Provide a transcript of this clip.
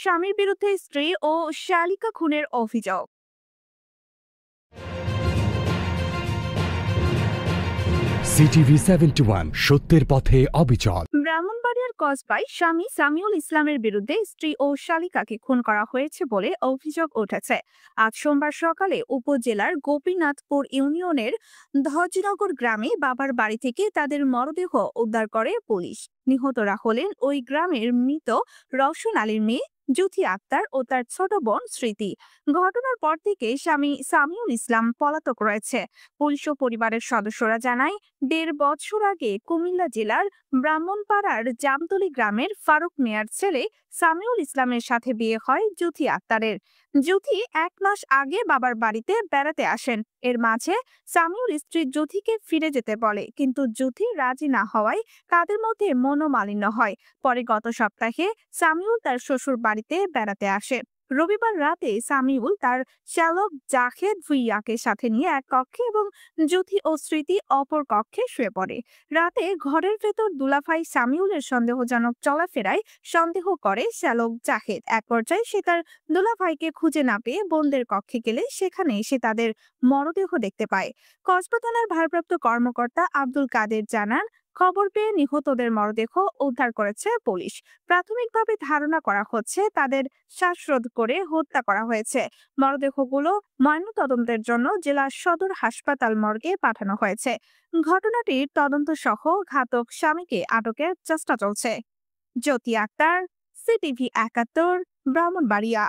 স্বামীর বিরুদ্ধে স্ত্রী ও শালিকা খুনের অভিযোগ। CTV71 সত্যের পথে অবিচল। ব্রাহ্মণবাড়িয়ার কসবায় স্বামী সামিউল ইসলামের বিরুদ্ধে স্ত্রী ও শালিকাকে খুন করা হয়েছে বলে অভিযোগ উঠেছে। আজ সোমবার সকালে উপজেলার গোপীনাথপুর ইউনিয়নের ধ্বজনগর গ্রামে বাবার বাড়ি থেকে তাদের মরদেহ উদ্ধার করে পুলিশ। নিহতরা হলেন ওই গ্রামের মৃত রওশন আলীর মেয়ে জুথি আক্তার ও তার ছোট বোন স্মৃতি। ঘটনার পর থেকে স্বামী সামিউল ইসলাম পলাতক রয়েছে। পুলিশ ও পরিবারের সদস্যরা জানায়, ১.৫ বছর আগে কুমিল্লা জেলার ব্রাহ্মণপাড়ার জামতলী গ্রামের ফারুক মিয়ার ছেলে সামিউল ইসলামের সাথে বিয়ে হয় জুথি আক্তারের। জুথি ১ মাস আগে বাবার বাড়িতে বেড়াতে আসেন। এর মাঝে সামিউল স্ত্রী জুথিকে ফিরে যেতে বলে, কিন্তু জুথি রাজি না হওয়ায় তাদের মধ্যে মনোমালিন্য হয়। পরে গত সপ্তাহে সামিউল তার শ্বশুর বাড়িতে বেড়াতে আসে। রবিবার রাতে সামিউল তার শ্যালক জাহেদ ভুইয়াকে সাথে নিয়ে এক কক্ষে এবং জুথি ও স্মৃতি অপর কক্ষে শুয়ে পড়ে। রাতে ঘরের ভেতর দুলাভাই সামিউলের সন্দেহজনক চলাফেরায় সন্দেহ করে শ্যালক জাহেদ। এক পর্যায়ে সে তার দুলাভাইকে খুঁজে না পেয়ে বোনদের কক্ষে গেলে সেখানে সে তাদের মরদেহ দেখতে পায়। কসবা থানার ভারপ্রাপ্ত কর্মকর্তা আব্দুল কাদের জানান, খবর পেয়ে নিহতদের মরদেহ উদ্ধার করেছে পুলিশ। প্রাথমিকভাবে ধারণা করা হচ্ছে তাদের শ্বাসরোধ করে হত্যা করা হয়েছে। মরদেহগুলো ময়নাতদন্তের জন্য জেলা সদর হাসপাতাল মর্গে পাঠানো হয়েছে। ঘটনাটির তদন্ত সহ ঘাতক স্বামীকে আটকের চেষ্টা চলছে। জ্যোতি আক্তার, CTV ৭১, ব্রাহ্মণবাড়িয়া।